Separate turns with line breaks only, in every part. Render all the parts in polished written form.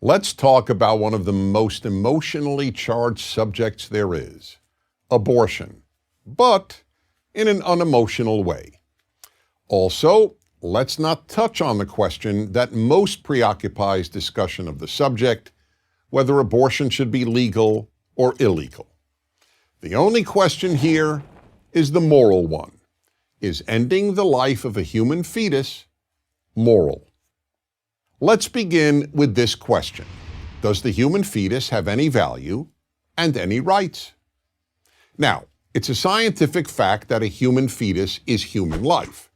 Let's talk about one of the most emotionally charged subjects there is, abortion, but in an unemotional way. Also, let's not touch on the question that most preoccupies discussion of the subject, whether abortion should be legal or illegal. The only question here is the moral one. Is ending the life of a human fetus moral? Let's begin with this question. Does the human fetus have any value and any rights? Now, it's a scientific fact that a human fetus is human life.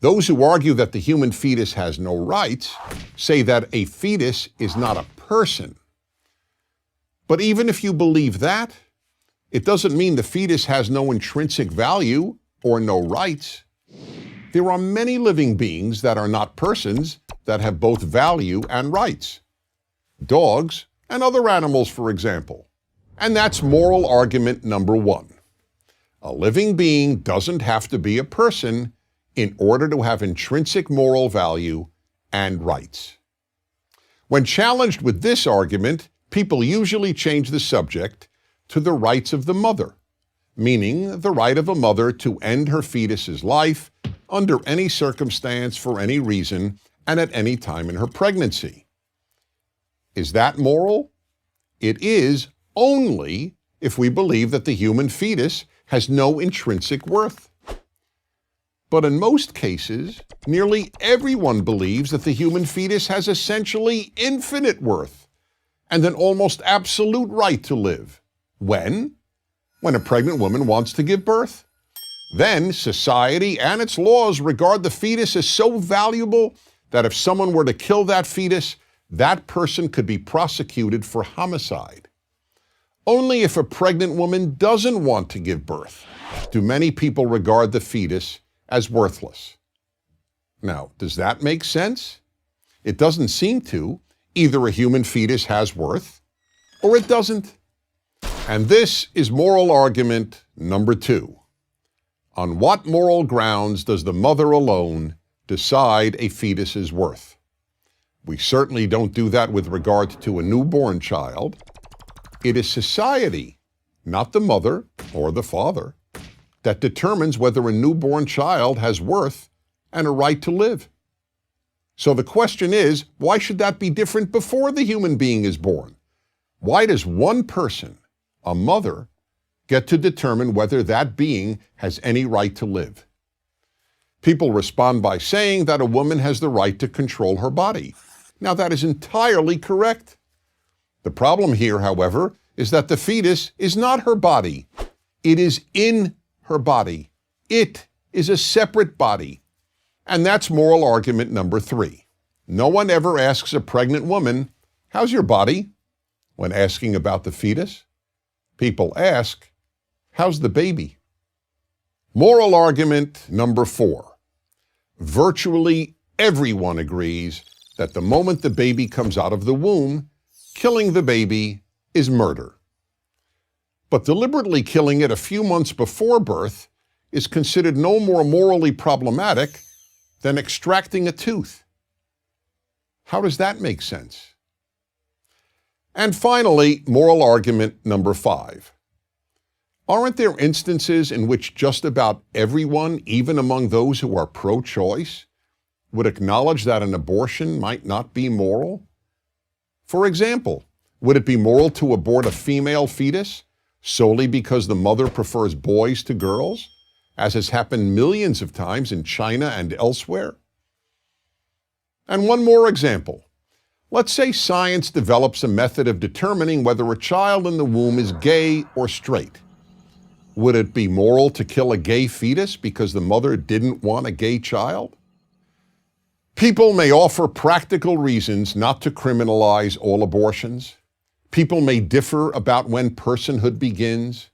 Those who argue that the human fetus has no rights say that a fetus is not a person. But even if you believe that, it doesn't mean the fetus has no intrinsic value or no rights. There are many living beings that are not persons that have both value and rights. Dogs and other animals, for example. And that's moral argument number one. A living being doesn't have to be a person in order to have intrinsic moral value and rights. When challenged with this argument, people usually change the subject to the rights of the mother, meaning the right of a mother to end her fetus's life under any circumstance for any reason and at any time in her pregnancy. Is that moral? It is only if we believe that the human fetus has no intrinsic worth. But in most cases, nearly everyone believes that the human fetus has essentially infinite worth and an almost absolute right to live. When? When a pregnant woman wants to give birth. Then society and its laws regard the fetus as so valuable that if someone were to kill that fetus, that person could be prosecuted for homicide. Only if a pregnant woman doesn't want to give birth do many people regard the fetus as worthless. Now, does that make sense? It doesn't seem to. Either a human fetus has worth or it doesn't. And this is moral argument number two. On what moral grounds does the mother alone decide a fetus's worth? We certainly don't do that with regard to a newborn child. It is society, not the mother or the father, that determines whether a newborn child has worth and a right to live. So the question is, why should that be different before the human being is born? Why does one person, a mother, get to determine whether that being has any right to live? People respond by saying that a woman has the right to control her body. Now, that is entirely correct. The problem here, however, is that the fetus is not her body. It is in her body. It is a separate body. And that's moral argument number three. No one ever asks a pregnant woman, "How's your body?" when asking about the fetus. People ask, "How's the baby?" Moral argument number four. Virtually everyone agrees that the moment the baby comes out of the womb, killing the baby is murder. But deliberately killing it a few months before birth is considered no more morally problematic than extracting a tooth. How does that make sense? And finally, moral argument number five. Aren't there instances in which just about everyone, even among those who are pro-choice, would acknowledge that an abortion might not be moral? For example, would it be moral to abort a female fetus solely because the mother prefers boys to girls, as has happened millions of times in China and elsewhere? And one more example. Let's say science develops a method of determining whether a child in the womb is gay or straight. Would it be moral to kill a gay fetus because the mother didn't want a gay child? People may offer practical reasons not to criminalize all abortions. People may differ about when personhood begins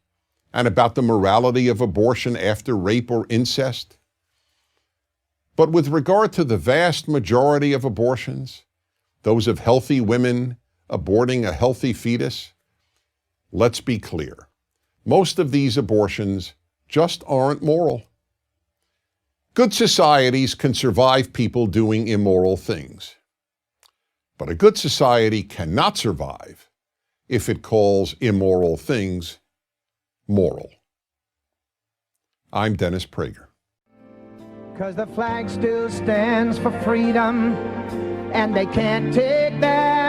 and about the morality of abortion after rape or incest. But with regard to the vast majority of abortions, those of healthy women aborting a healthy fetus, let's be clear. Most of these abortions just aren't moral. Good societies can survive people doing immoral things. But a good society cannot survive if it calls immoral things moral. I'm Dennis Prager.
'Cause the flag still stands for freedom, and they can't take that